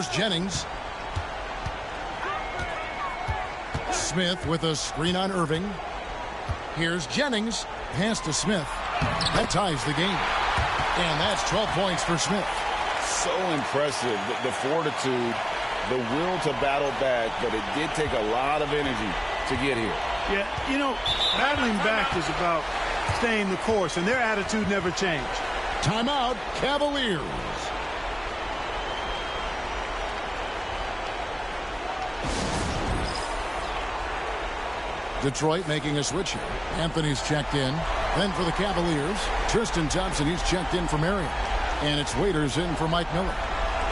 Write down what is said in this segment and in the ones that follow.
Here's Jennings. Smith with a screen on Irving. Here's Jennings. Pass to Smith. That ties the game. And that's 12 points for Smith. So impressive. The fortitude, the will to battle back, but it did take a lot of energy to get here. Yeah, you know, battling back is about staying the course, and their attitude never changed. Timeout, Cavaliers. Detroit making a switch here. Anthony's checked in. Then for the Cavaliers, Tristan Thompson, he's checked in for Marion. And it's Waiters in for Mike Miller.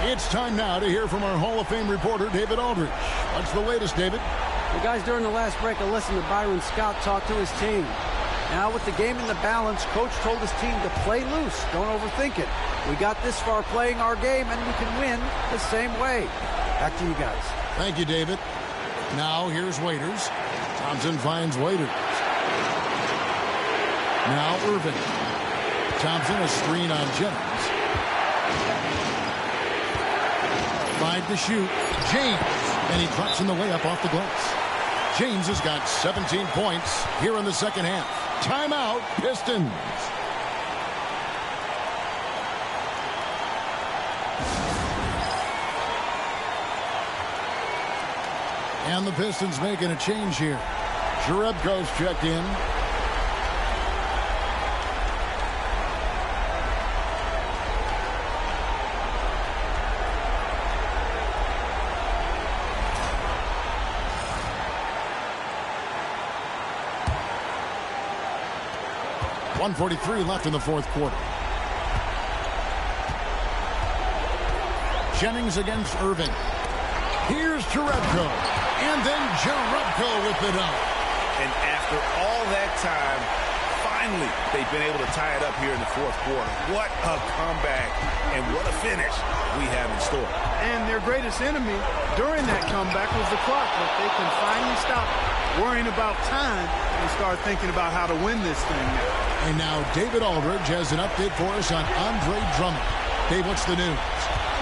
It's time now to hear from our Hall of Fame reporter, David Aldridge. What's the latest, David? Well, guys, during the last break, I listened to Byron Scott talk to his team. Now, with the game in the balance, Coach told his team to play loose. Don't overthink it. We got this far playing our game, and we can win the same way. Back to you guys. Thank you, David. Now, here's Waiters. Thompson finds Waiters. Now Irving. Thompson, a screen on Jennings. 5 to shoot. James. And he drops in the layup off the glass. James has got 17 points here in the second half. Timeout, Pistons. And the Pistons making a change here. Jerebko's checked in. .143 left in the fourth quarter. Jennings against Irving. Here's Jerebko. And then Jerebko with it up. And after all that time, finally, they've been able to tie it up here in the fourth quarter. What a comeback and what a finish we have in store. And their greatest enemy during that comeback was the clock. But they can finally stop worrying about time and start thinking about how to win this thing now. And now David Aldridge has an update for us on Andre Drummond. Dave, what's the news?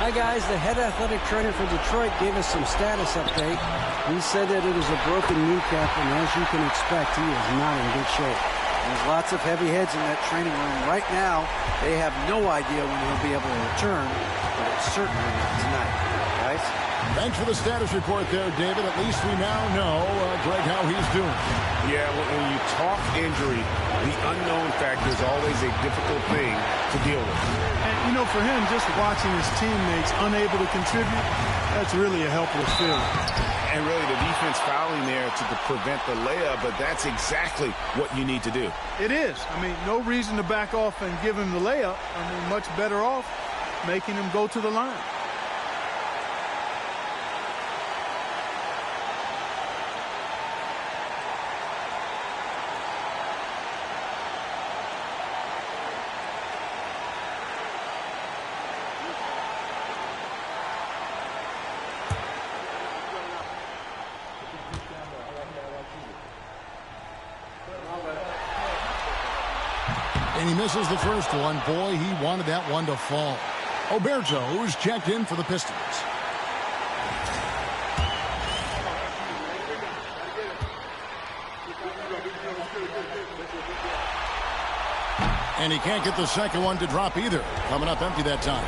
Hi, guys. The head athletic trainer for Detroit gave us some status update. He said that it is a broken kneecap, and as you can expect, he is not in good shape. There's lots of heavy heads in that training room. Right now, they have no idea when he'll be able to return, but it's certainly not tonight. Guys? Thanks for the status report there, David. At least we now know, Greg, how he's doing. Yeah, when you talk injury, the unknown factor is always a difficult thing to deal with. And, you know, for him, just watching his teammates unable to contribute, that's really a helpless feeling. And really, the defense fouling there to prevent the layup, but that's exactly what you need to do. It is. I mean, no reason to back off and give him the layup. I mean, much better off making him go to the line. And he misses the first one. Boy, he wanted that one to fall. Oberto's checked in for the Pistons. And he can't get the second one to drop either. Coming up empty that time.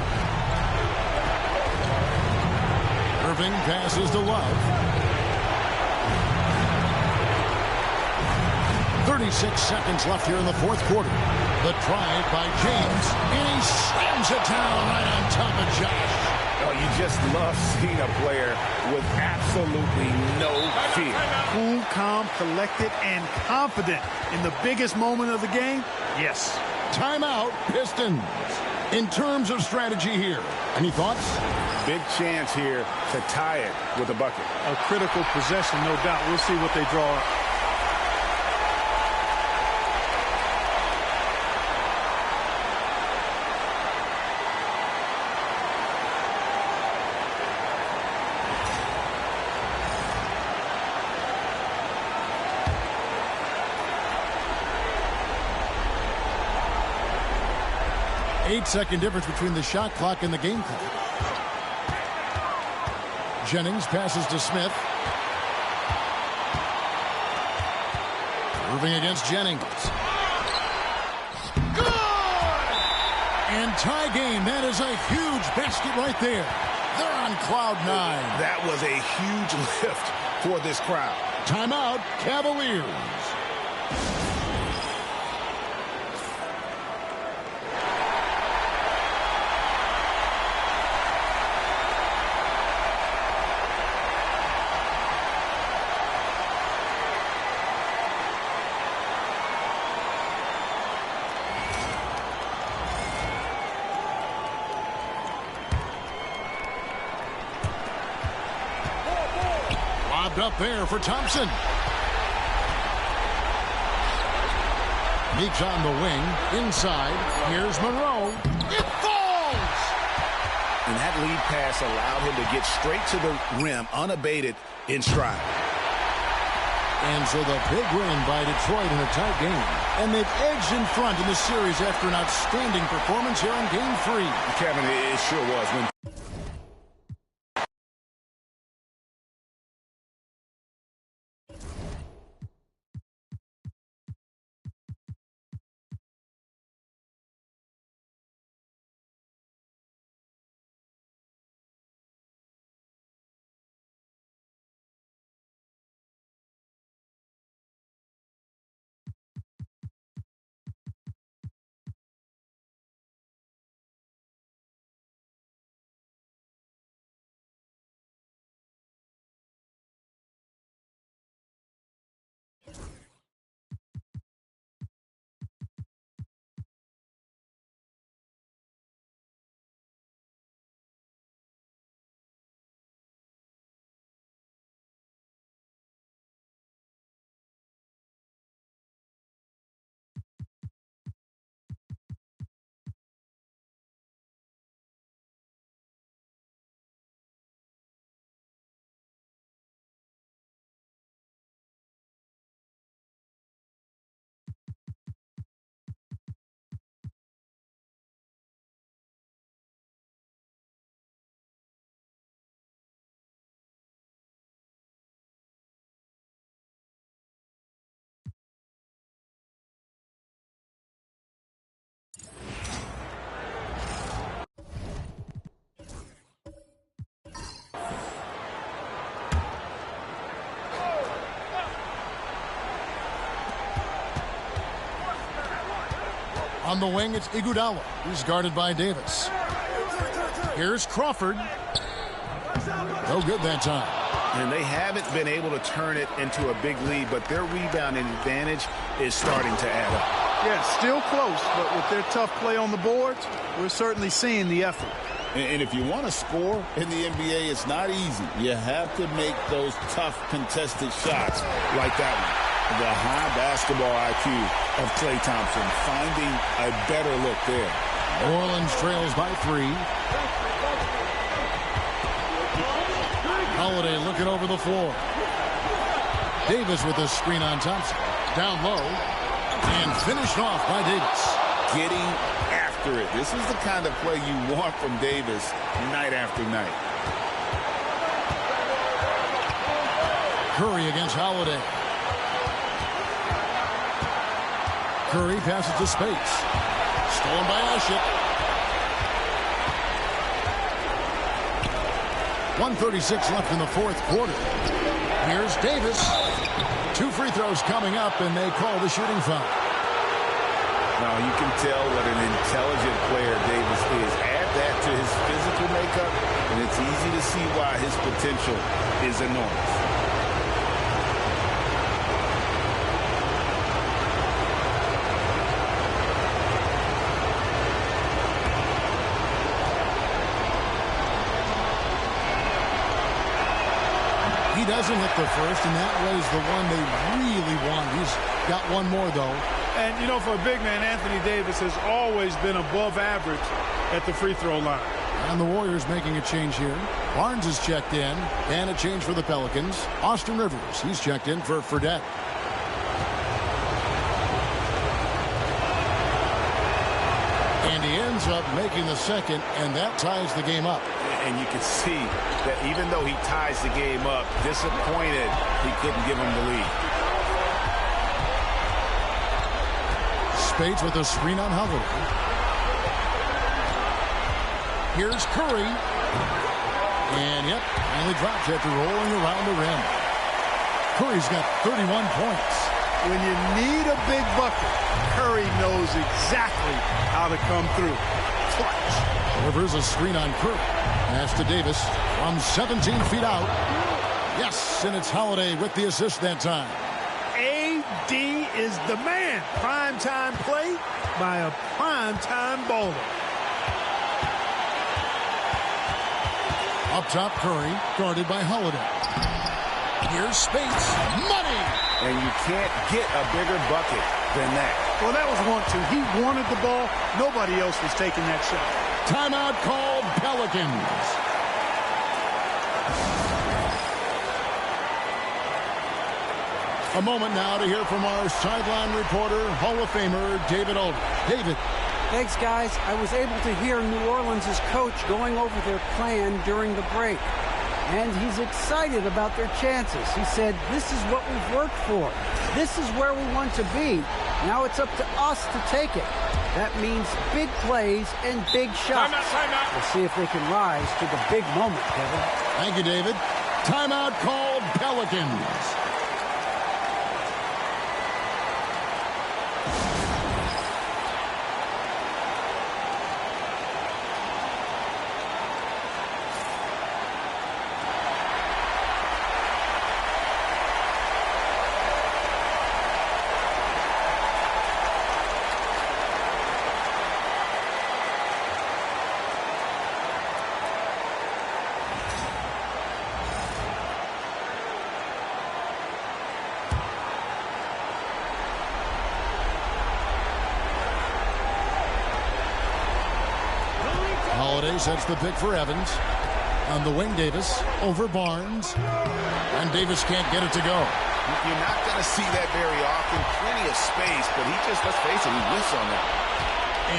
Irving passes to Love. 36 seconds left here in the fourth quarter. The drive by James, and he slams it down right on top of Josh. Oh, you just love seeing a player with absolutely no fear. Cool, calm, collected, and confident in the biggest moment of the game. Yes. Timeout, Pistons. In terms of strategy here, any thoughts? Big chance here to tie it with a bucket. A critical possession, no doubt. We'll see what they draw up. Eight-second difference between the shot clock and the game clock. Jennings passes to Smith. Moving against Jennings. Good! And tie game. That is a huge basket right there. They're on cloud nine. That was a huge lift for this crowd. Timeout, Cavaliers. Up there for Thompson. Meeks on the wing. Inside. Here's Monroe. It falls! And that lead pass allowed him to get straight to the rim unabated in stride. And so the big win by Detroit in a tight game. And they've edged in front in the series after an outstanding performance here in Game 3. Kevin, it sure was. When on the wing, it's Iguodala. He's guarded by Davis. Here's Crawford. No good that time. And they haven't been able to turn it into a big lead, but their rebounding advantage is starting to add up. Yeah, still close, but with their tough play on the boards, we're certainly seeing the effort. And if you want to score in the NBA, it's not easy. You have to make those tough contested shots like that one. The high basketball IQ of Klay Thompson, finding a better look there. New Orleans trails by 3. Holiday looking over the floor. Davis with a screen on Thompson. Down low. And finished off by Davis. Getting after it. This is the kind of play you want from Davis night after night. Curry against Holiday. Curry passes to space. Stolen by Ashik. 1:36 left in the fourth quarter. Here's Davis. 2 free throws coming up, and they call the shooting foul. Now you can tell what an intelligent player Davis is. Add that to his physical makeup, and it's easy to see why his potential is enormous. He doesn't hit the first, and that was the one they really want. He's got one more, though. And, you know, for a big man, Anthony Davis has always been above average at the free throw line. And the Warriors making a change here. Barnes is checked in, and a change for the Pelicans. Austin Rivers, he's checked in for Fredette. And he ends up making the second, and that ties the game up. And you can see that even though he ties the game up, disappointed he couldn't give him the lead. Spades with a screen on Holiday. Here's Curry. And, yep, finally drops after rolling around the rim. Curry's got 31 points. When you need a big bucket, Curry knows exactly how to come through. Clutch. Delivers a screen on Curry. Pass to Davis from 17 feet out. Yes, and it's Holiday with the assist that time. AD is the man. Primetime play by a primetime bowler. Up top, Curry, guarded by Holiday. Here's Speights. Money! And you can't get a bigger bucket than that. Well, that was 1-2. He wanted the ball. Nobody else was taking that shot. Timeout called Pelicans. A moment now to hear from our sideline reporter, Hall of Famer David Aldridge. David. Thanks, guys. I was able to hear New Orleans' coach going over their plan during the break. And he's excited about their chances. He said, this is what we've worked for. This is where we want to be. Now it's up to us to take it. That means big plays and big shots. Timeout. We'll see if they can rise to the big moment, Kevin. Thank you, David. Timeout called Pelicans. Holiday sets the pick for Evans. On the wing, Davis over Barnes. And Davis can't get it to go. You're not going to see that very often. Plenty of space, but he just, let's face it, he whiffs on that.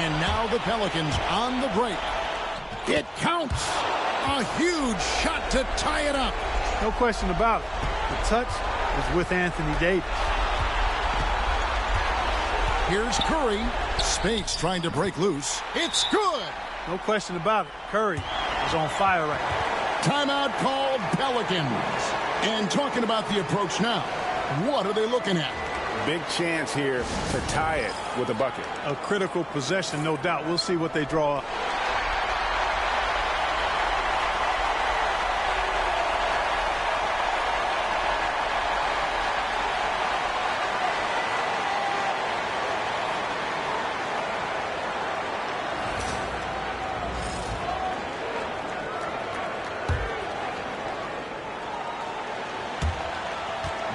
And now the Pelicans on the break. It counts. A huge shot to tie it up. No question about it. The touch was with Anthony Davis. Here's Curry. Speights trying to break loose. It's good. No question about it. Curry is on fire right now. Timeout called Pelicans. And talking about the approach now, what are they looking at? Big chance here to tie it with a bucket. A critical possession, no doubt. We'll see what they draw up.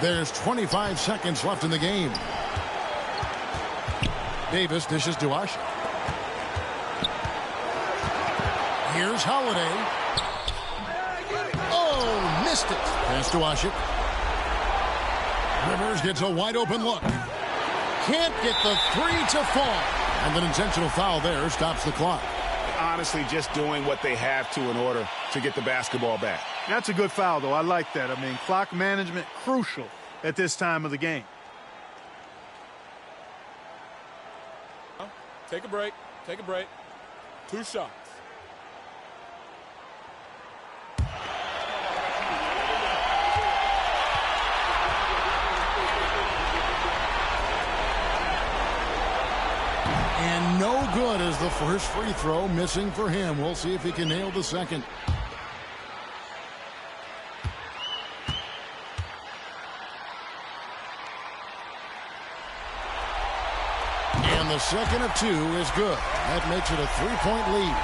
There's 25 seconds left in the game. Davis dishes to Usher. Here's Holiday. Oh, missed it. Pass to Usher. Rivers gets a wide open look. Can't get the three to fall. And an intentional foul there stops the clock. Honestly, just doing what they have to in order to get the basketball back. That's a good foul, though. I like that. I mean, clock management crucial at this time of the game. Take a break. Take a break. 2 shots. And no good as the first free throw missing for him. We'll see if he can nail the second. And the second of 2 is good. That makes it a 3-point lead.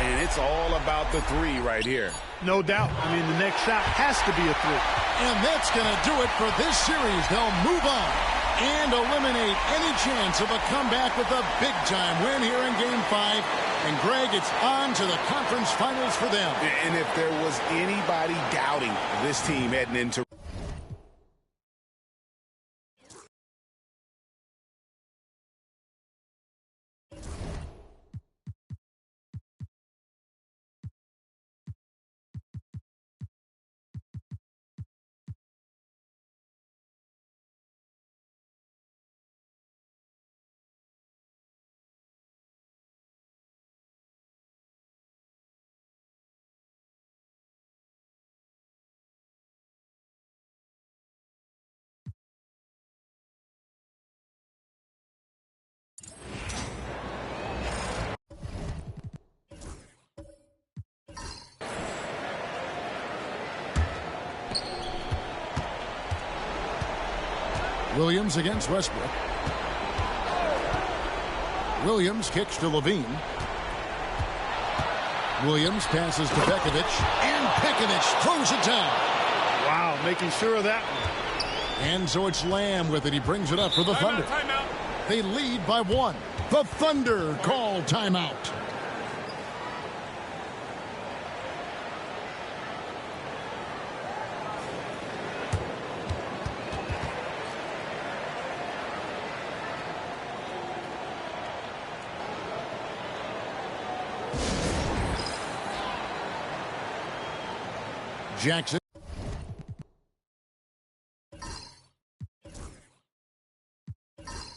And it's all about the 3 right here. No doubt. I mean, the next shot has to be a 3. And that's going to do it for this series. They'll move on and eliminate any chance of a comeback with a big-time win here in Game 5. And, Greg, it's on to the conference finals for them. And if there was anybody doubting this team heading into Williams against Westbrook. Williams kicks to Levine. Williams passes to Pekovic, and Pekovic throws it down. Wow, making sure of that one. And so it's Lamb with it. He brings it up for the Thunder. Timeout. They lead by 1. The Thunder call timeout. Jackson.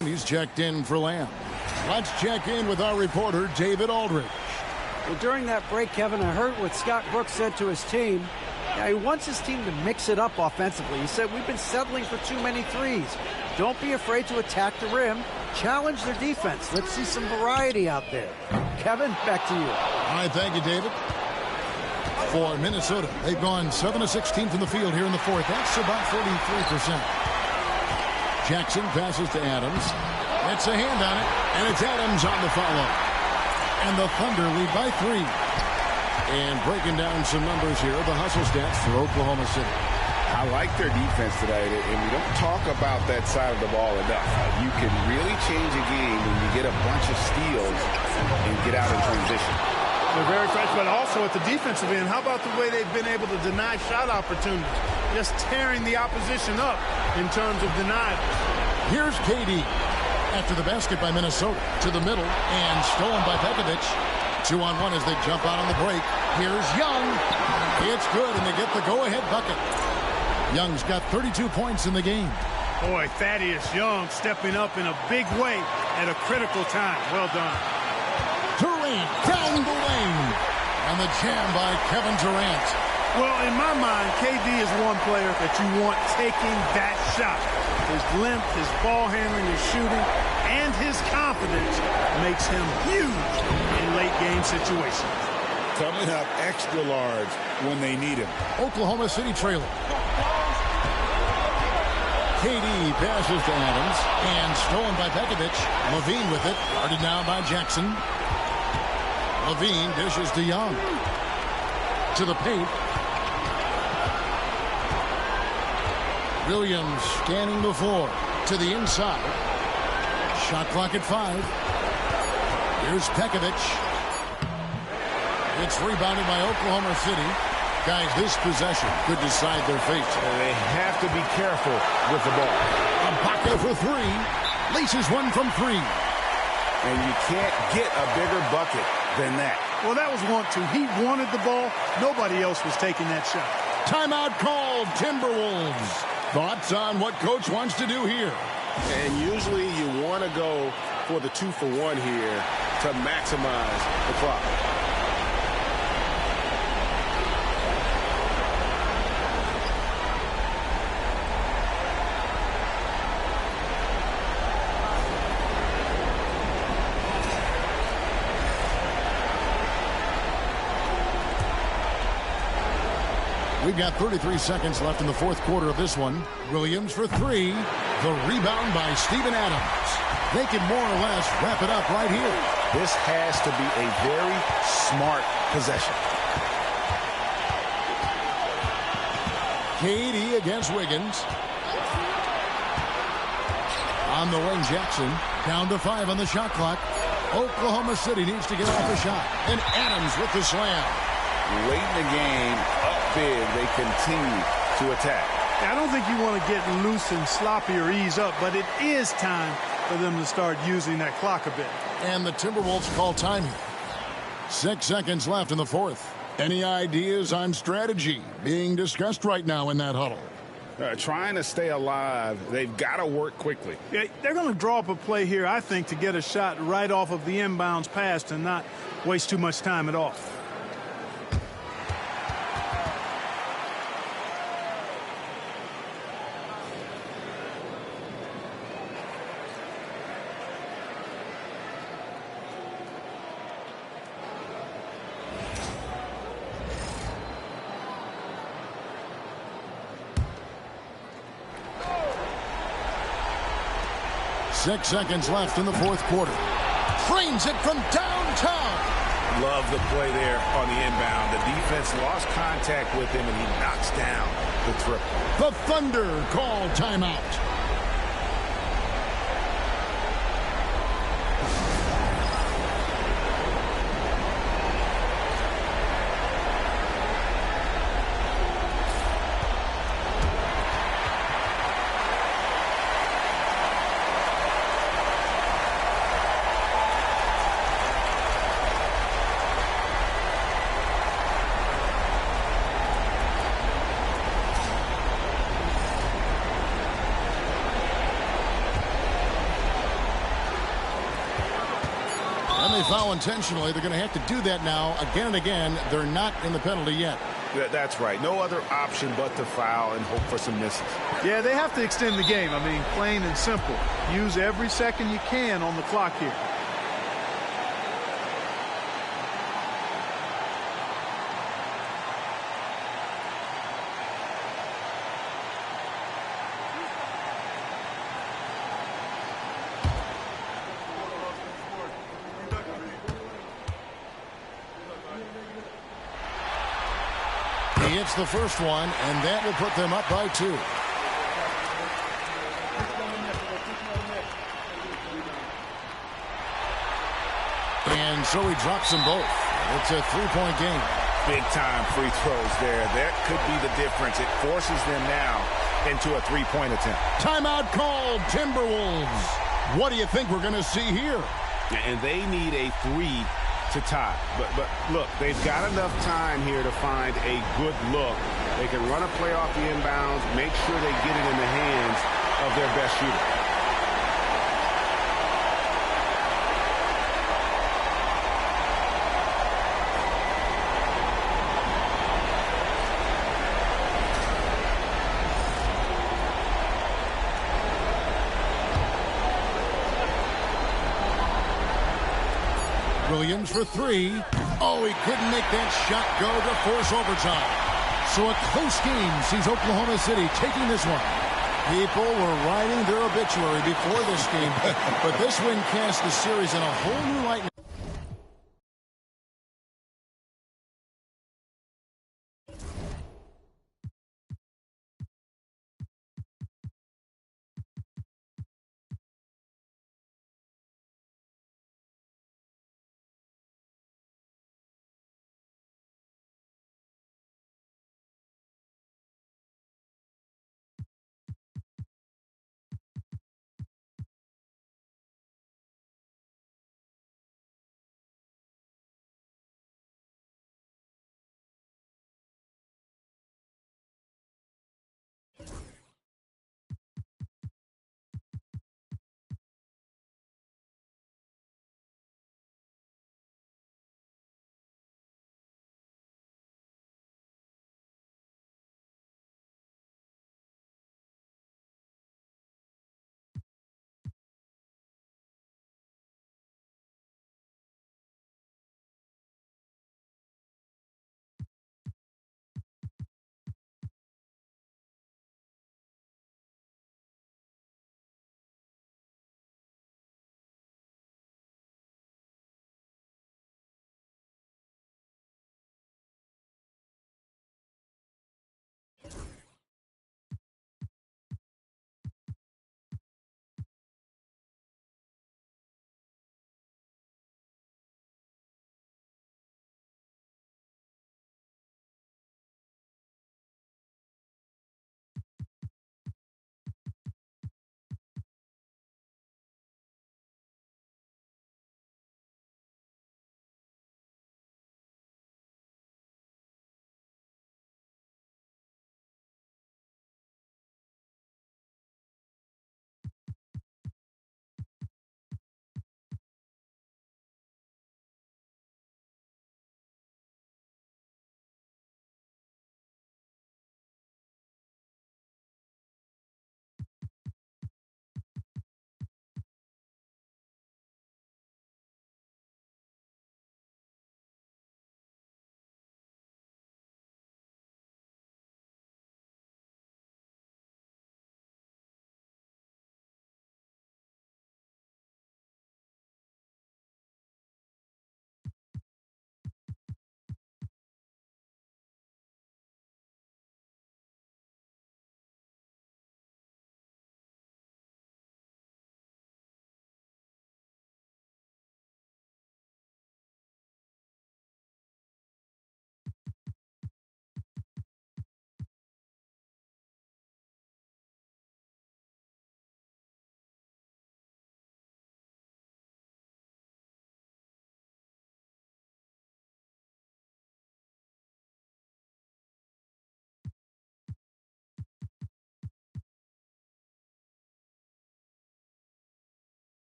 He's checked in for Lamb. Let's check in with our reporter, David Aldridge. Well, during that break, Kevin, I heard what Scott Brooks said to his team. He wants his team to mix it up offensively. He said, we've been settling for too many threes. Don't be afraid to attack the rim. Challenge their defense. Let's see some variety out there. Kevin, back to you. All right, thank you, David. For Minnesota, they've gone 7 of 16 from the field here in the fourth. That's about 43%. Jackson passes to Adams. It's a hand on it, and it's Adams on the follow. And the Thunder lead by 3. And breaking down some numbers here, the hustle stats for Oklahoma City. I like their defense today, and we don't talk about that side of the ball enough. You can really change a game when you get a bunch of steals and get out in transition. They're very fresh, but also at the defensive end, how about the way they've been able to deny shot opportunities? Just tearing the opposition up in terms of denials. Here's KD after the basket by Minnesota to the middle and stolen by Pekovic. 2-on-1 as they jump out on the break. Here's Young. It's good, and they get the go-ahead bucket. Young's got 32 points in the game. Boy, Thaddeus Young stepping up in a big way at a critical time. Well done. Durant down the lane. And the jam by Kevin Durant. Well, in my mind, KD is one player that you want taking that shot. His length, his ball handling, his shooting, and his confidence makes him huge in late-game situations. Coming up extra large when they need him. Oklahoma City trailing. KD passes to Adams and stolen by Pekovic. Levine with it. Guarded now by Jackson. Levine dishes to Young. To the paint. Williams scanning the floor. To the inside. Shot clock at 5. Here's Pekovic. It's rebounded by Oklahoma City. Guys, this possession could decide their fate. They have to be careful with the ball. Ibaka for 3. Laces one from 3. And you can't get a bigger bucket than that. Well, that was 1-2. He wanted the ball. Nobody else was taking that shot. Timeout called, Timberwolves. Thoughts on what coach wants to do here? And usually you want to go for the 2-for-1 here to maximize the clock. We've got 33 seconds left in the fourth quarter of this one. Williams for 3. The rebound by Steven Adams. They can more or less wrap it up right here. This has to be a very smart possession. KD against Wiggins. On the wing, Jackson. Down to 5 on the shot clock. Oklahoma City needs to get off a shot. And Adams with the slam. Late in the game, up big, they continue to attack. I don't think you want to get loose and sloppy or ease up, but it is time for them to start using that clock a bit. And the Timberwolves call time here. 6 seconds left in the fourth. Any ideas on strategy being discussed right now in that huddle? Trying to stay alive, they've got to work quickly. Yeah, they're going to draw up a play here, I think, to get a shot right off of the inbounds pass and not waste too much time at all. 6 seconds left in the fourth quarter. Trains it from downtown. Love the play there on the inbound. The defense lost contact with him, and he knocks down the triple. The Thunder call timeout. They foul intentionally. They're going to have to do that now again and again. They're not in the penalty yet. That's right. No other option but to foul and hope for some misses. Yeah, they have to extend the game. I mean, plain and simple. Use every second you can on the clock here. He hits the first one, and that will put them up by 2. And so he drops them both. It's a 3-point game. Big-time free throws there. That could be the difference. It forces them now into a 3-point attempt. Timeout called, Timberwolves. What do you think we're going to see here? And they need a 3 to tie. But look, they've got enough time here to find a good look. They can run a play off the inbounds, make sure they get it in the hands of their best shooter. Williams for 3. Oh, he couldn't make that shot go to force overtime. So a close game sees Oklahoma City taking this one. People were writing their obituary before this game, but this win cast the series in a whole new light.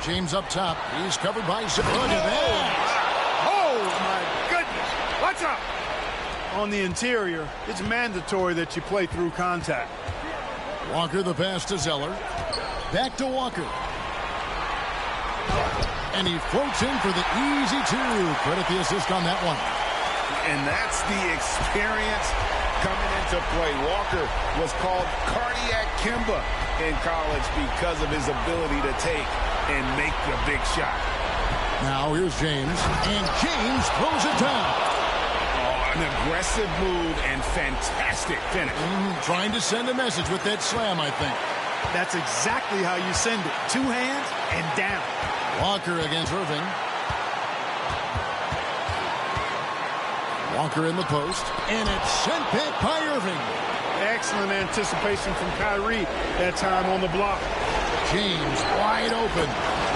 James up top. He's covered by Zeller. Look at that. Oh, my goodness. What's up? On the interior, it's mandatory that you play through contact. Walker the pass to Zeller. Back to Walker. And he floats in for the easy two. Credit the assist on that one. And that's the experience coming into play. Walker was called Cardiac Kimba in college because of his ability to take and make the big shot. Now here's James. And James throws it down. An aggressive move and fantastic finish. Trying to send a message with that slam, I think. That's exactly how you send it. Two hands and down. Walker against Irving. Walker in the post. And it's sent back by Irving. Excellent anticipation from Kyrie that time on the block. James wide open.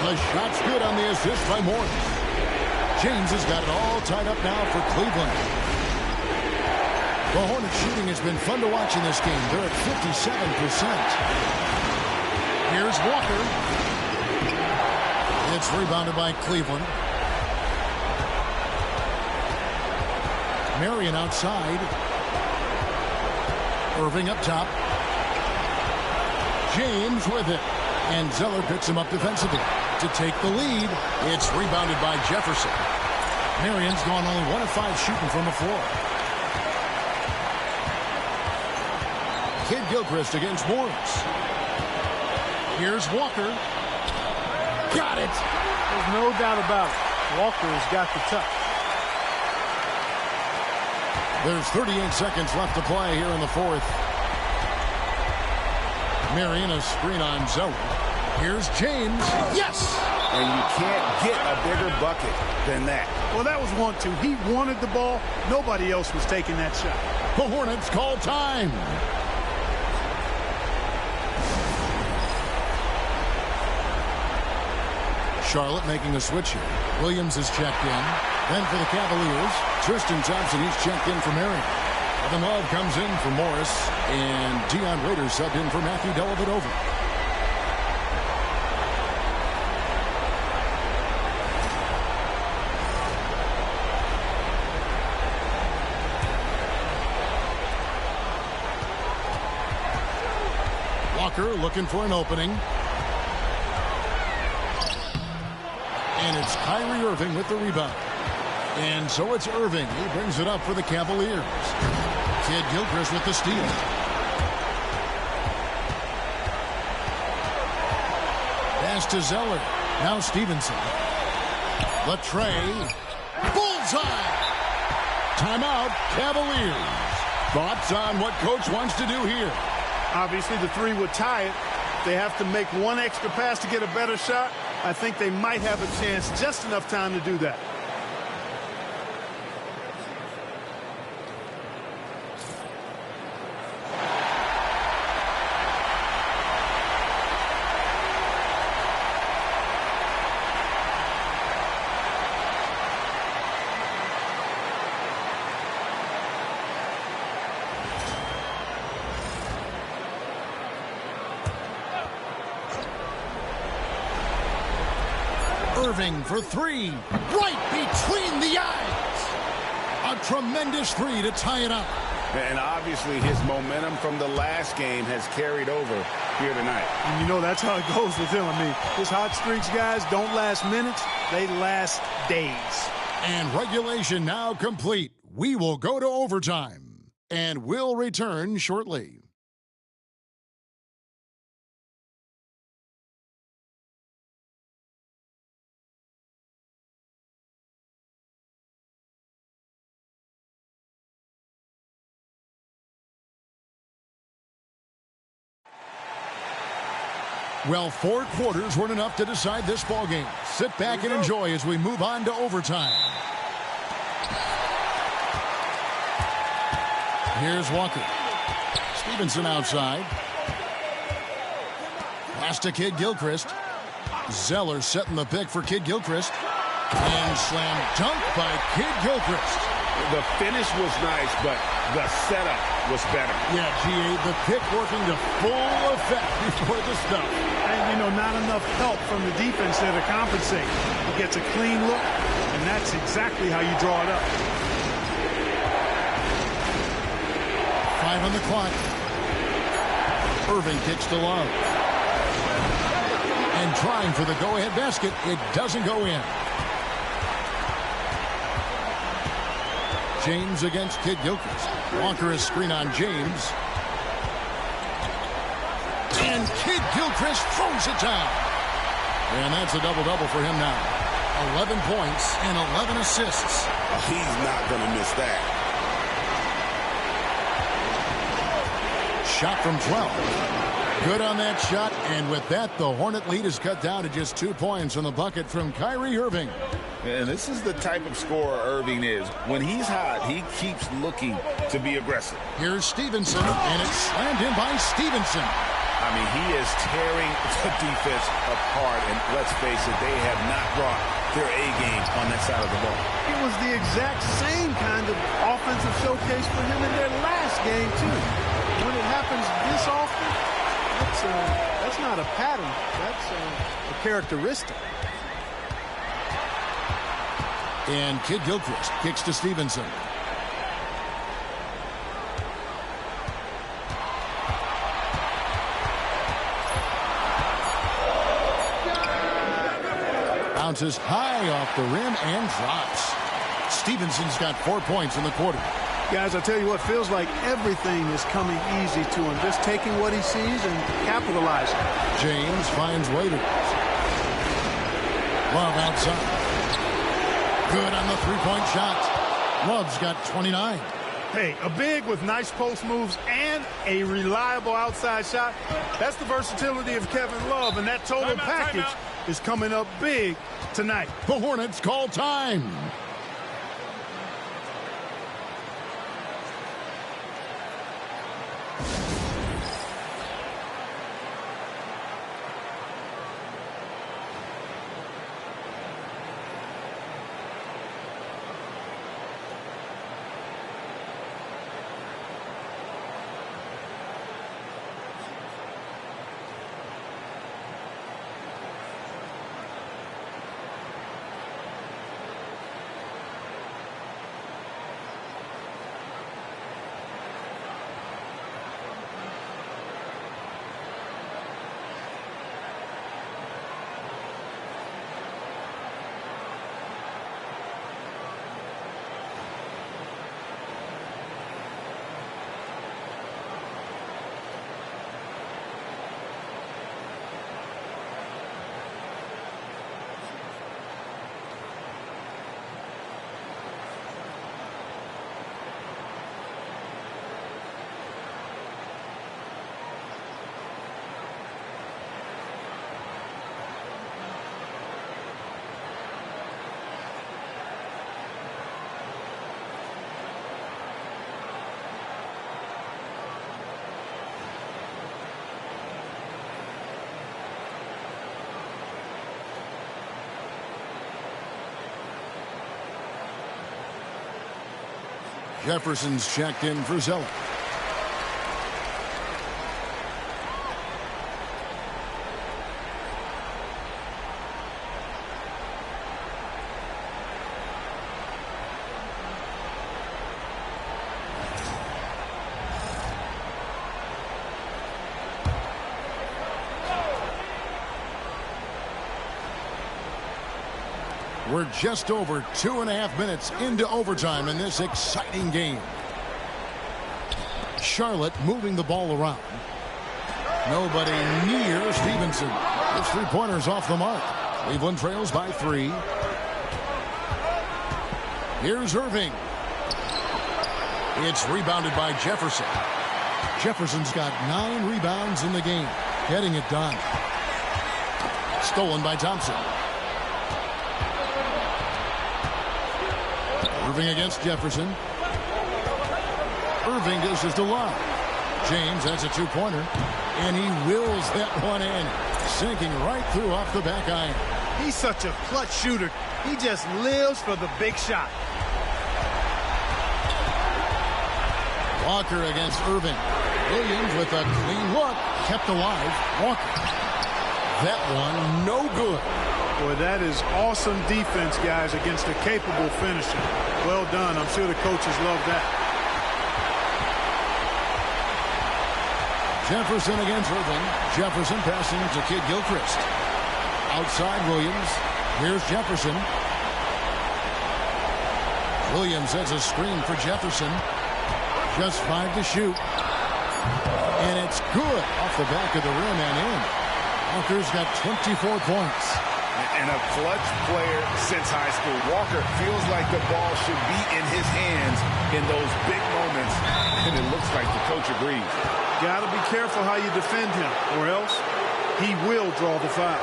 The shot's good on the assist by Morris. James has got it all tied up now for Cleveland. The Hornets shooting has been fun to watch in this game. They're at 57%. Here's Walker. It's rebounded by Cleveland. Marion outside. Irving up top. James with it. And Zeller picks him up defensively. To take the lead, it's rebounded by Jefferson. Marion's gone only 1 of 5 shooting from the floor. Kid Gilchrist against Morris. Here's Walker. Got it. There's no doubt about it. Walker's got the touch. There's 38 seconds left to play here in the fourth. Marion a screen on Zeller. Here's James. Yes! And you can't get a bigger bucket than that. Well, that was 1-2. He wanted the ball. Nobody else was taking that shot. The Hornets call time. Charlotte making a switch here. Williams is checked in. Then for the Cavaliers, Tristan Thompson, he's checked in for Marion. Kevin Love comes in for Morris. And Deion Rader subbed in for Matthew Dellavedova. Walker looking for an opening. And it's Kyrie Irving with the rebound. And so it's Irving. He brings it up for the Cavaliers. Kid Gilchrist with the steal. Pass to Zeller. Now Stevenson. The tray. Bullseye. Timeout, Cavaliers. Thoughts on what coach wants to do here? Obviously, the three would tie it. They have to make one extra pass to get a better shot. I think they might have a chance, just enough time to do that. Irving for three. Right between the eyes. A tremendous three to tie it up. And obviously his momentum from the last game has carried over here tonight. And you know that's how it goes with him. I mean, his hot streaks, guys, don't last minutes. They last days. And regulation now complete. We will go to overtime. And we'll return shortly. Well, 4 quarters weren't enough to decide this ballgame. Sit back and enjoy as we move on to overtime. Here's Walker. Stevenson outside. Pass to Kid Gilchrist. Zeller setting the pick for Kid Gilchrist. And slam dunk by Kid Gilchrist. The finish was nice, but the setup was better. Yeah, G.A., the pick working to full effect before the stuff. And, not enough help from the defense there to compensate. He gets a clean look, and that's exactly how you draw it up. 5 on the clock. Irving kicks to Love. And trying for the go-ahead basket. It doesn't go in. James against Kid Gilchrist. Walker is screen on James. And Kid Gilchrist throws it down. And that's a double-double for him now. 11 points and 11 assists. He's not going to miss that. Shot from 12. Good on that shot. And with that, the Hornet lead is cut down to just 2 points on the bucket from Kyrie Irving. And this is the type of scorer Irving is. When he's hot, he keeps looking to be aggressive. Here's Stevenson, and it's slammed in by Stevenson. I mean, he is tearing the defense apart. And let's face it, they have not brought their A game on that side of the ball. It was the exact same kind of offensive showcase for him in their last game, too. When it happens this often, that's not a pattern. That's a characteristic. And Kid Gilchrist kicks to Stevenson. Bounces high off the rim and drops. Stevenson's got 4 points in the quarter. Guys, I tell you what, feels like everything is coming easy to him. Just taking what he sees and capitalizing. James finds Waiters. Love outside. Good on the three-point shot. Love's got 29. Hey, a big with nice post moves and a reliable outside shot. That's the versatility of Kevin Love, and that total package is coming up big tonight. The Hornets call time. Jefferson's checked in for Zeller. We're just over 2.5 minutes into overtime in this exciting game. Charlotte moving the ball around. Nobody near Stevenson. His three-pointers off the mark. Cleveland trails by 3. Here's Irving. It's rebounded by Jefferson. Jefferson's got 9 rebounds in the game. Getting it done. Stolen by Thompson. Irving against Jefferson. Irving dishes to Love. James, that's a two-pointer. And he wills that one in. Sinking right through off the back iron. He's such a clutch shooter. He just lives for the big shot. Walker against Irving. Williams with a clean look. Kept alive. Walker. That one, no good. Boy, that is awesome defense, guys, against a capable finisher. Well done. I'm sure the coaches love that. Jefferson against Irving. Jefferson passing to Kid Gilchrist. Outside Williams. Here's Jefferson. Williams has a screen for Jefferson. Just 5 to shoot. And it's good off the back of the rim and in. Walker's got 24 points. And a clutch player since high school. Walker feels like the ball should be in his hands in those big moments. And it looks like the coach agrees. Got to be careful how you defend him, or else he will draw the foul.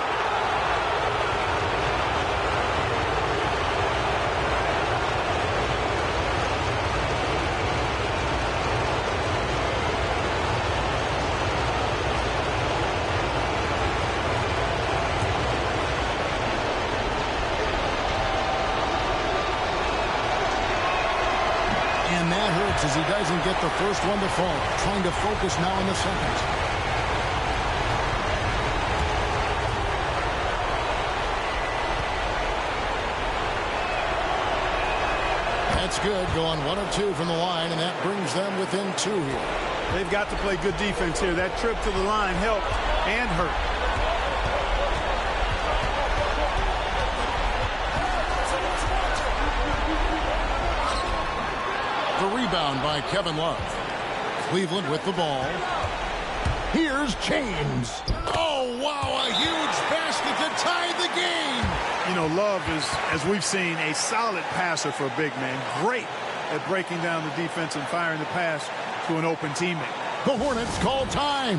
And that hurts as he doesn't get the first one to fall. Trying to focus now on the second. That's good. Going 1 of 2 from the line, and that brings them within 2 here. They've got to play good defense here. That trip to the line helped and hurt. The rebound by Kevin Love. Cleveland with the ball. Here's James. Oh, wow, a huge basket to tie the game. You know, Love is, as we've seen, a solid passer for a big man. Great at breaking down the defense and firing the pass to an open teammate. The Hornets call time.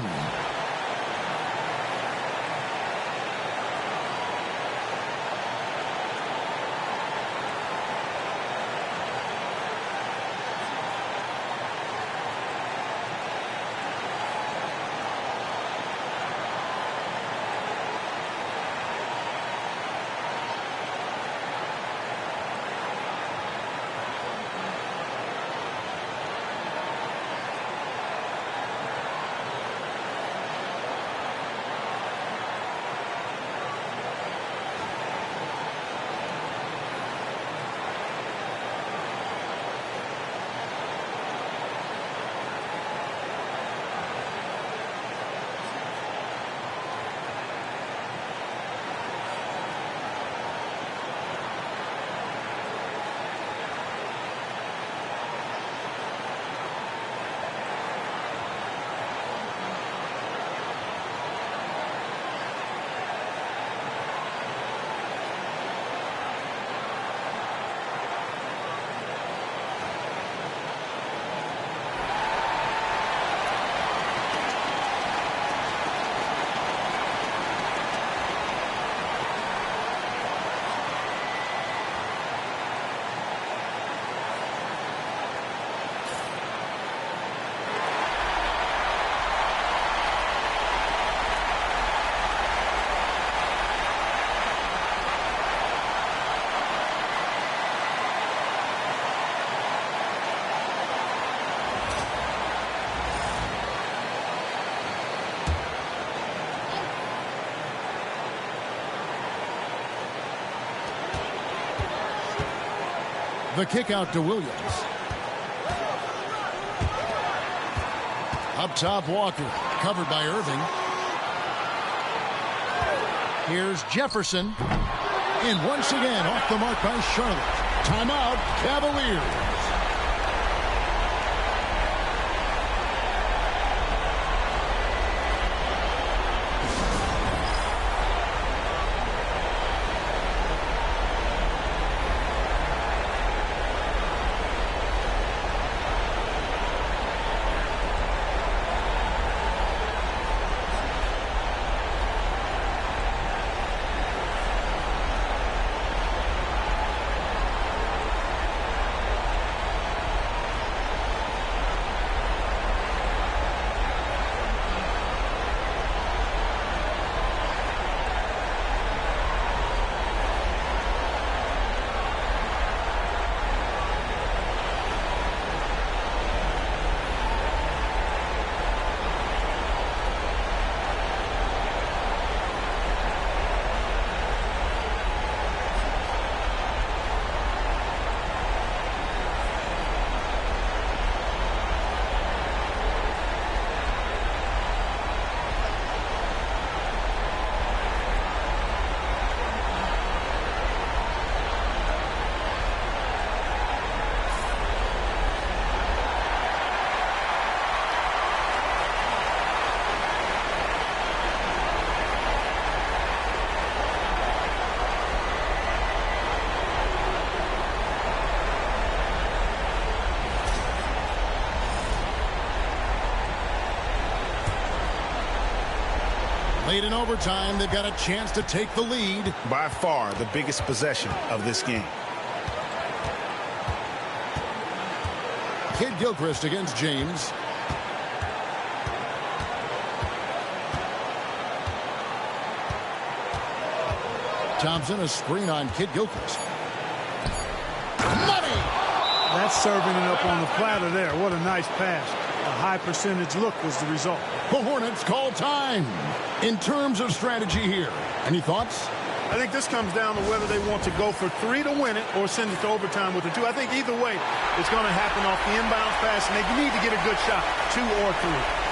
The kick out to Williams. Up top, Walker. Covered by Irving. Here's Jefferson. And once again, off the mark by Charlotte. Timeout, Cavaliers. Late in overtime, they've got a chance to take the lead. By far the biggest possession of this game. Kid Gilchrist against James. Thompson, a screen on Kid Gilchrist. Money! That's serving it up on the platter there. What a nice pass. A high percentage look was the result. The Hornets call time. In terms of strategy here, any thoughts? I think this comes down to whether they want to go for 3 to win it or send it to overtime with a 2. I think either way, it's going to happen off the inbound pass, and they need to get a good shot, 2 or 3.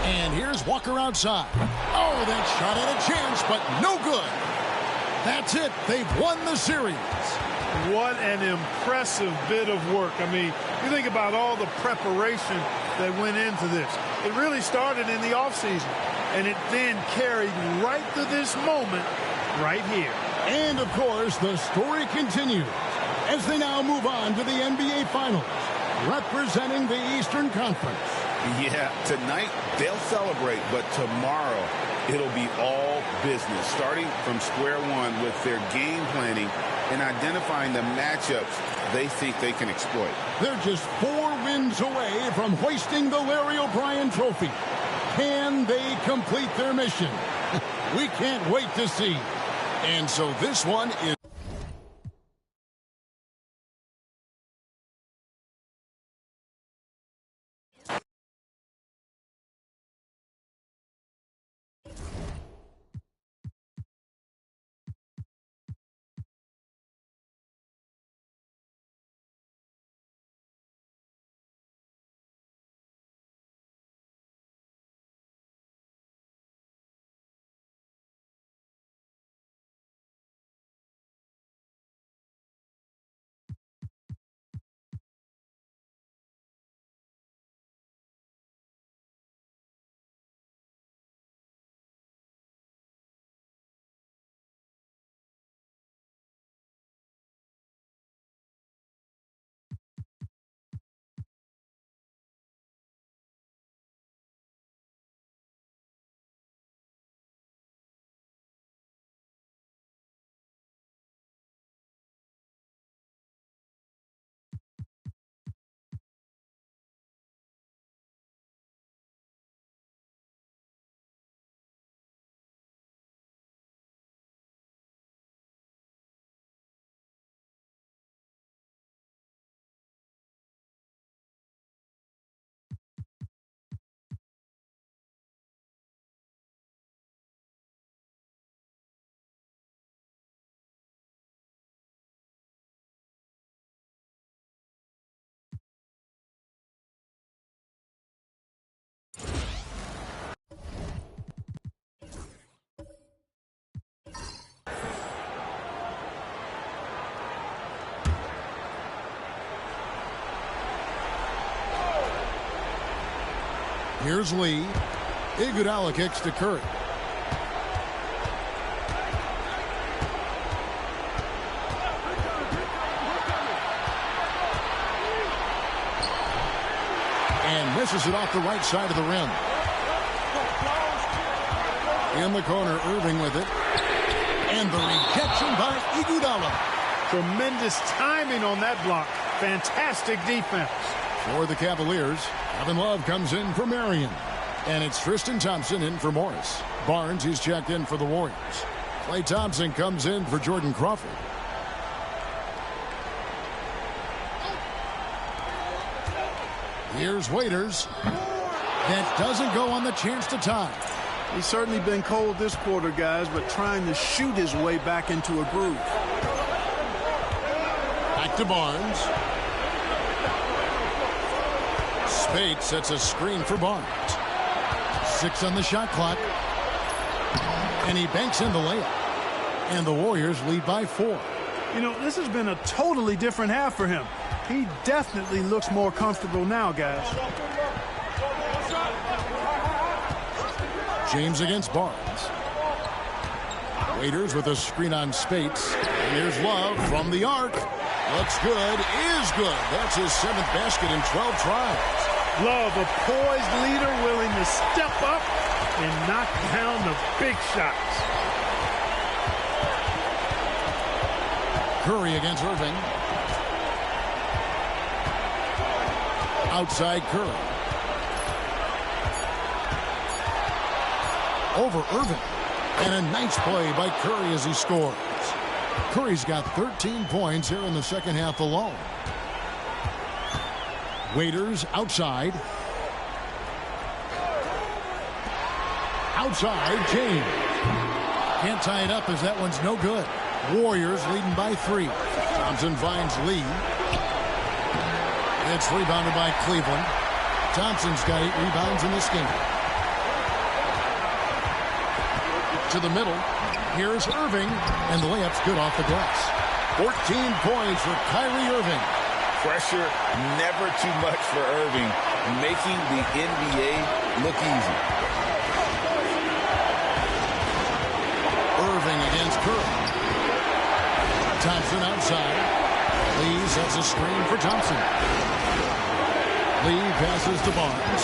And here's Walker outside. Oh, that shot had a chance, but no good. That's it. They've won the series. What an impressive bit of work. I mean, you think about all the preparation that went into this. It really started in the offseason, and it then carried right to this moment right here. And, of course, the story continues as they now move on to the NBA Finals, representing the Eastern Conference. Yeah, tonight they'll celebrate, but tomorrow it'll be all business, starting from square one with their game planning and identifying the matchups they think they can exploit. They're just 4 wins away from hoisting the Larry O'Brien Trophy. Can they complete their mission? We can't wait to see. And so this one is... Here's Lee. Iguodala kicks to Curry. And misses it off the right side of the rim. In the corner, Irving with it. And the rejection by Iguodala. Tremendous timing on that block. Fantastic defense. For the Cavaliers, Kevin Love comes in for Marion. And it's Tristan Thompson in for Morris. Barnes, he's checked in for the Warriors. Klay Thompson comes in for Jordan Crawford. Here's Waiters. That doesn't go on the chance to tie. He's certainly been cold this quarter, guys, but trying to shoot his way back into a groove. Back to Barnes. Spate sets a screen for Barnes. 6 on the shot clock. And he banks in the layup. And the Warriors lead by 4. You know, this has been a totally different half for him. He definitely looks more comfortable now, guys. James against Barnes. Waiters with a screen on Spates. And here's Love from the arc. Looks good, is good. That's his 7th basket in 12 tries. Love, a poised leader willing to step up and knock down the big shots. Curry against Irving. Outside Curry. Over Irving. And a nice play by Curry as he scores. Curry's got 13 points here in the second half alone. Waiters outside. Outside, James. Can't tie it up as that one's no good. Warriors leading by 3. Thompson finds Lee. It's rebounded by Cleveland. Thompson's got 8 rebounds in this game. To the middle. Here's Irving. And the layup's good off the glass. 14 points for Kyrie Irving. Pressure never too much for Irving, making the NBA look easy. Irving against Curry. Thompson outside. Lee sets a screen for Thompson. Lee passes to Barnes.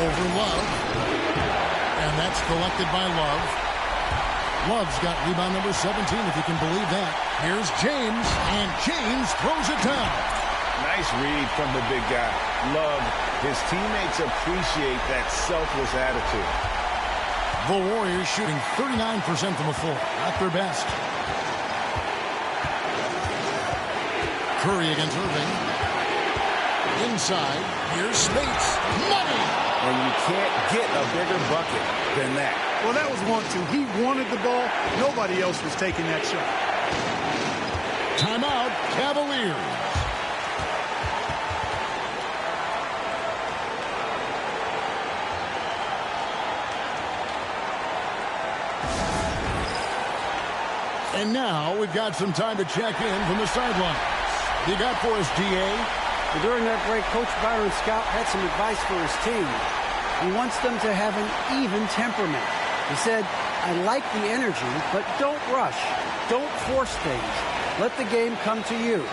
Over Love. And that's collected by Love. Love's got rebound number 17, if you can believe that. Here's James, and James throws it down. Nice read from the big guy. Love, his teammates appreciate that selfless attitude. The Warriors shooting 39% from the floor. Not their best. Curry against Irving. Inside. Here's Spates. Money! And you can't get a bigger bucket than that. Well, that was 1-2. He wanted the ball. Nobody else was taking that shot. Timeout, Cavaliers. And now we've got some time to check in from the sidelines. You got for us, D.A.? Well, during that break, Coach Byron Scott had some advice for his team. He wants them to have an even temperament. He said, I like the energy, but don't rush. Don't force things. Let the game come to you.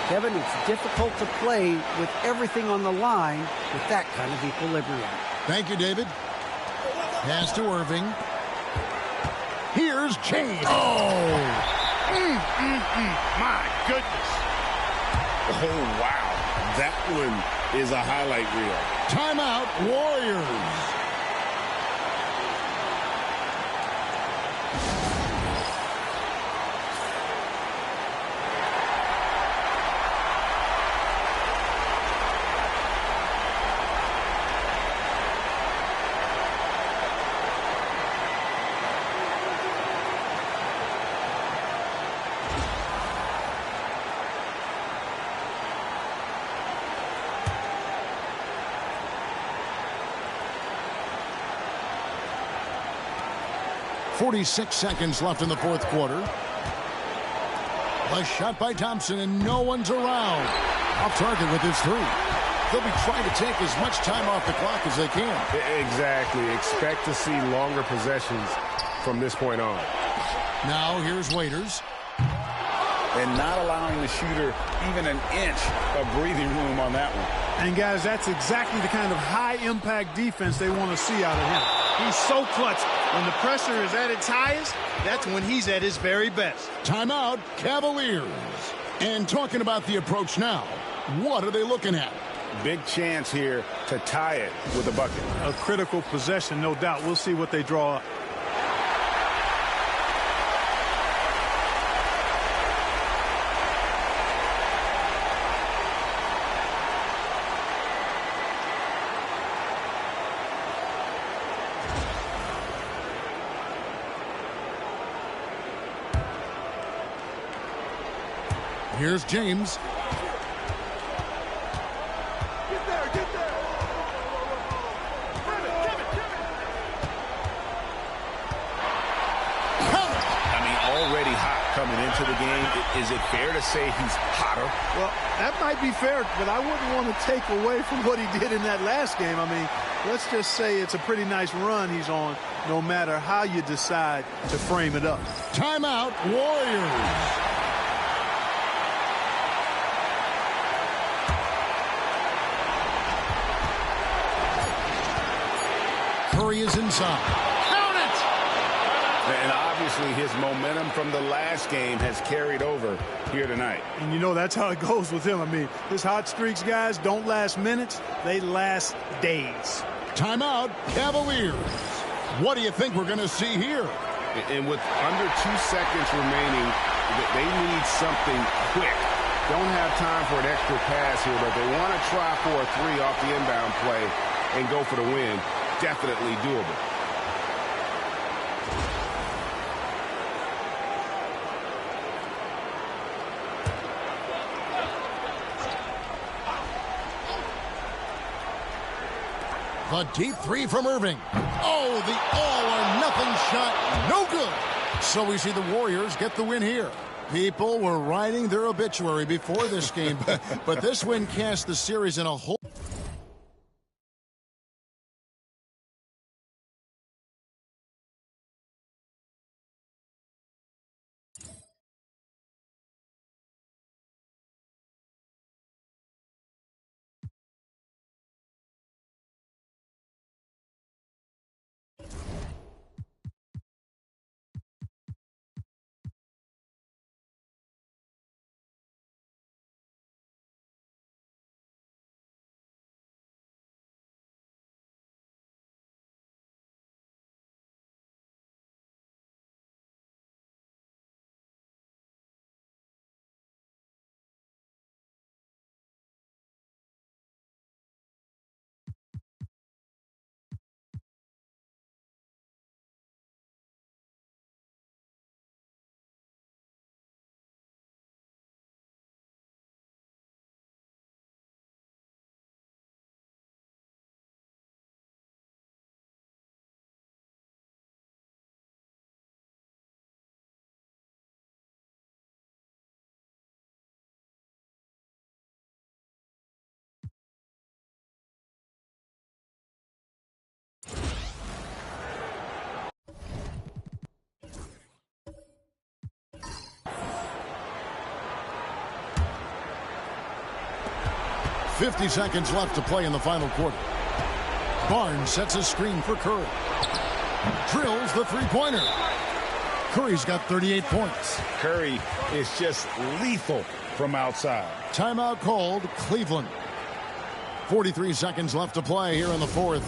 Kevin, it's difficult to play with everything on the line with that kind of equilibrium. Thank you, David. Pass to Irving. Here's James. Oh! My goodness. Oh, wow. That one is a highlight reel. Timeout, Warriors. .46 seconds left in the fourth quarter. A shot by Thompson, and no one's around. Off target with his 3. They'll be trying to take as much time off the clock as they can. Exactly. Expect to see longer possessions from this point on. Now here's Waiters. And not allowing the shooter even an inch of breathing room on that one. And, guys, that's exactly the kind of high-impact defense they want to see out of him. He's so clutch. When the pressure is at its highest, that's when he's at his very best. Timeout, Cavaliers. And talking about the approach now, what are they looking at? Big chance here to tie it with a bucket. A critical possession, no doubt. We'll see what they draw up. Here's James. Already hot. coming into the game. Is it fair to say he's hotter? Well, that might be fair, but I wouldn't want to take away from what he did in that last game. I mean, let's just say it's a pretty nice run he's on, no matter how you decide to frame it up. Timeout, Warriors. Curry is inside. Count it! And obviously his momentum from the last game has carried over here tonight. And you know that's how it goes with him. I mean, his hot streaks, guys, don't last minutes. They last days. Timeout, Cavaliers. What do you think we're going to see here? And with under 2 seconds remaining, they need something quick. Don't have time for an extra pass here, but they want to try for a three off the inbound play and go for the win. Definitely doable. The deep three from Irving. Oh, the all-or-nothing shot. No good. So we see the Warriors get the win here. People were writing their obituary before this game, but this win cast the series in a whole... .50 seconds left to play in the final quarter. Barnes sets a screen for Curry. Drills the three-pointer. Curry's got 38 points. Curry is just lethal from outside. Timeout called, Cleveland. 43 seconds left to play here in the fourth.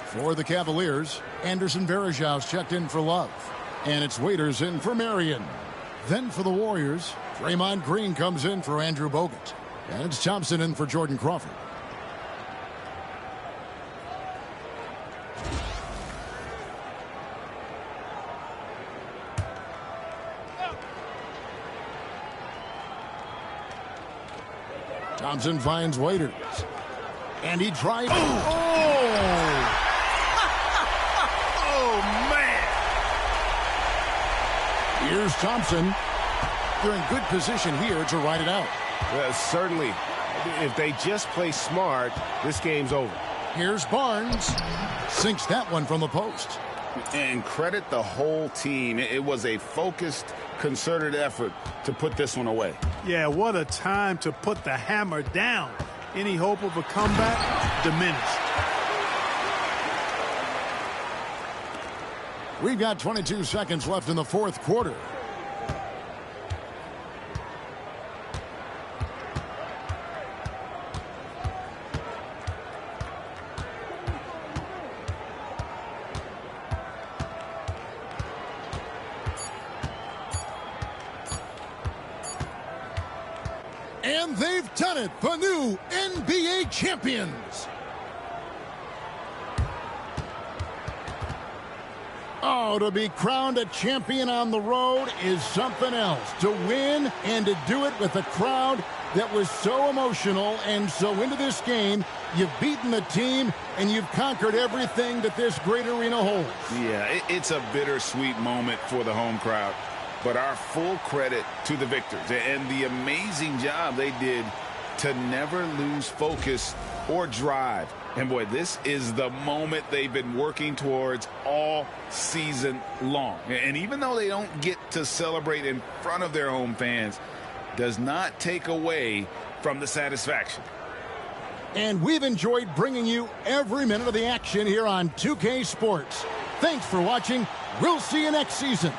For the Cavaliers, Anderson Varejau's checked in for Love. And it's Waiters in for Marion. Then for the Warriors, Draymond Green comes in for Andrew Bogut. And it's Thompson in for Jordan Crawford. Thompson finds Waiters. And he tries. Oh! Oh, man! Here's Thompson. They're in good position here to ride it out. Certainly, if they just play smart, this game's over. Here's Barnes. Sinks that one from the post. And credit the whole team. It was a focused, concerted effort to put this one away. Yeah, what a time to put the hammer down. Any hope of a comeback diminished. We've got 22 seconds left in the fourth quarter. And they've done it, the new NBA champions. Oh, to be crowned a champion on the road is something else. To win and to do it with the crowd that was so emotional and so into this game. You've beaten the team, and you've conquered everything that this great arena holds. Yeah, it's a bittersweet moment for the home crowd. But our full credit to the victors and the amazing job they did to never lose focus or drive. And boy, this is the moment they've been working towards all season long. And even though they don't get to celebrate in front of their home fans, does not take away from the satisfaction. And we've enjoyed bringing you every minute of the action here on 2K Sports. Thanks for watching. We'll see you next season.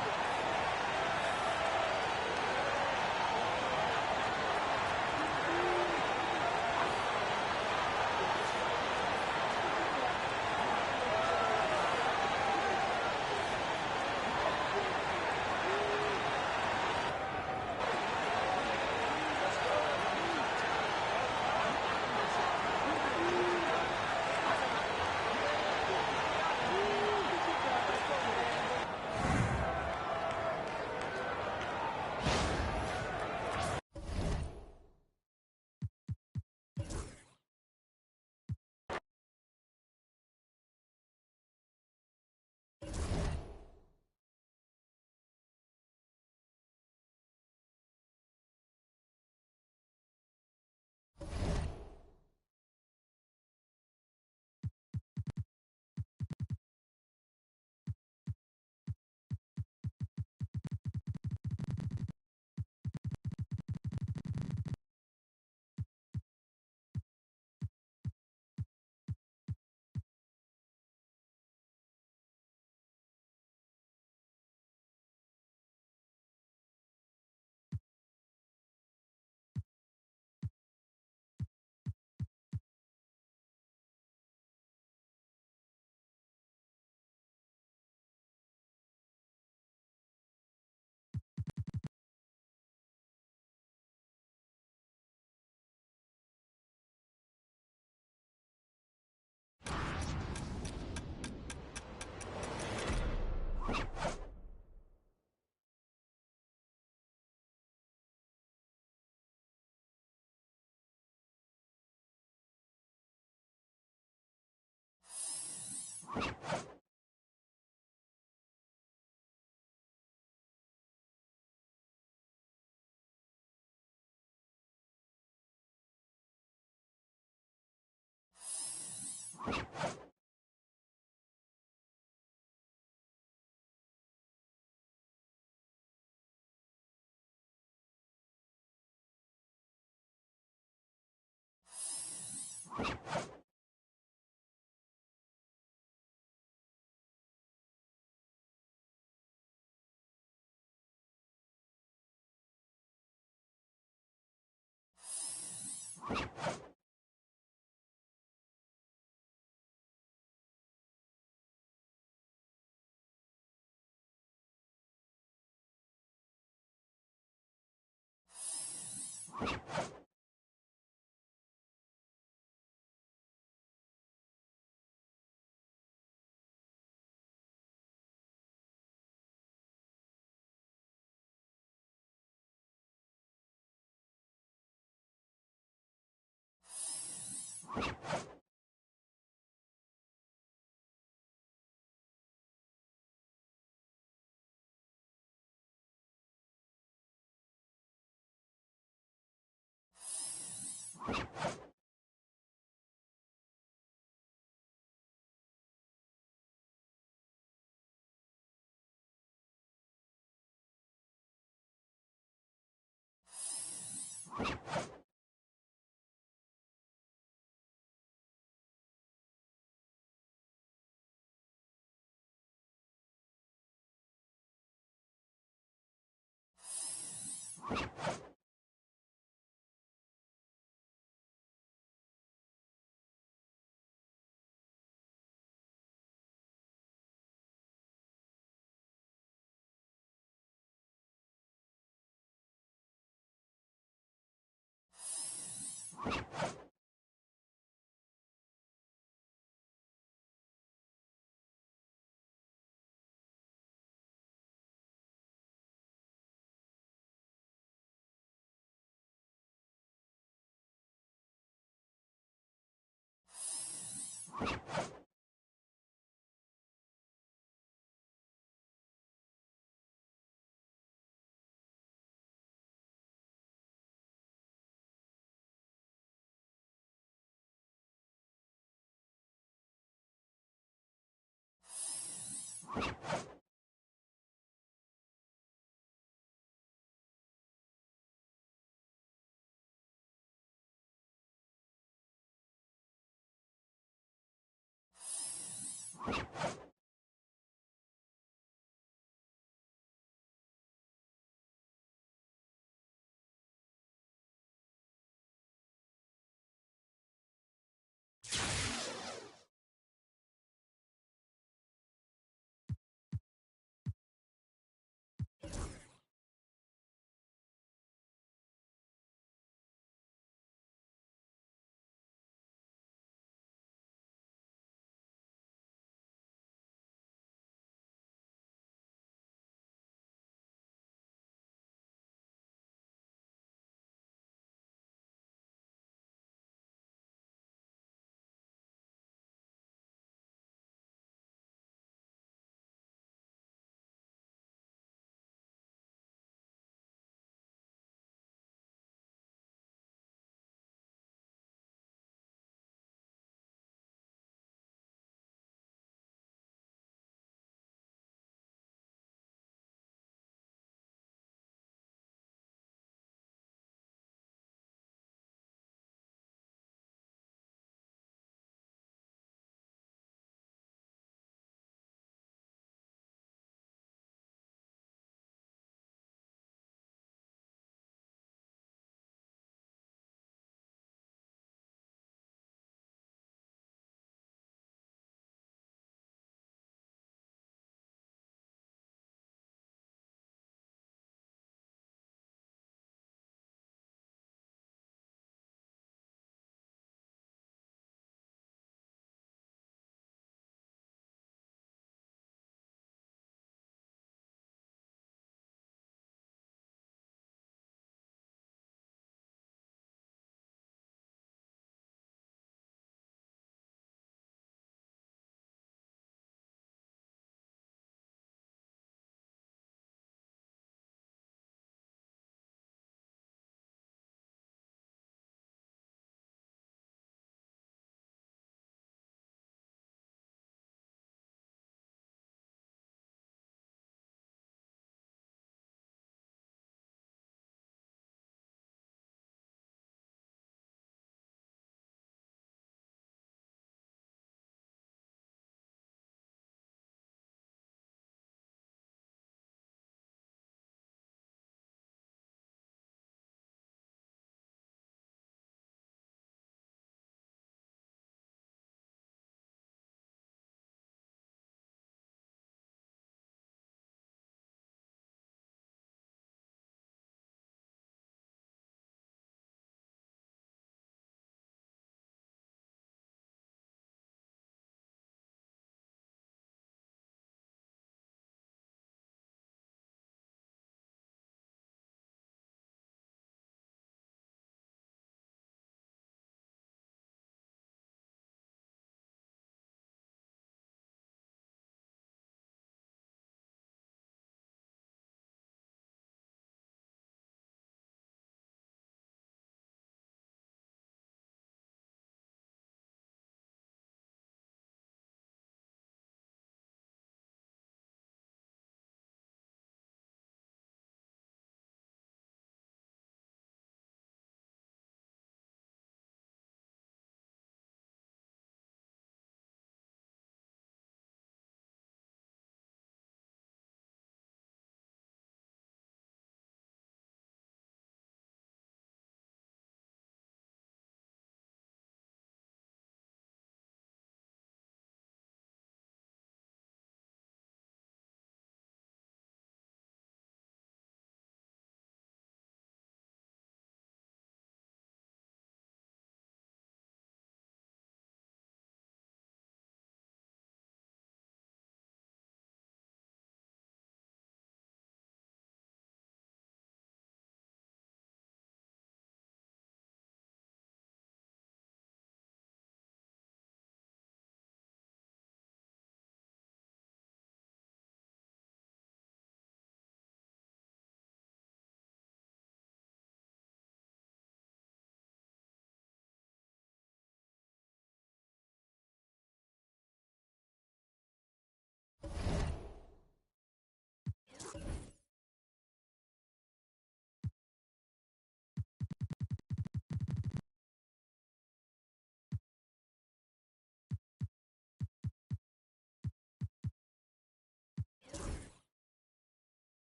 it.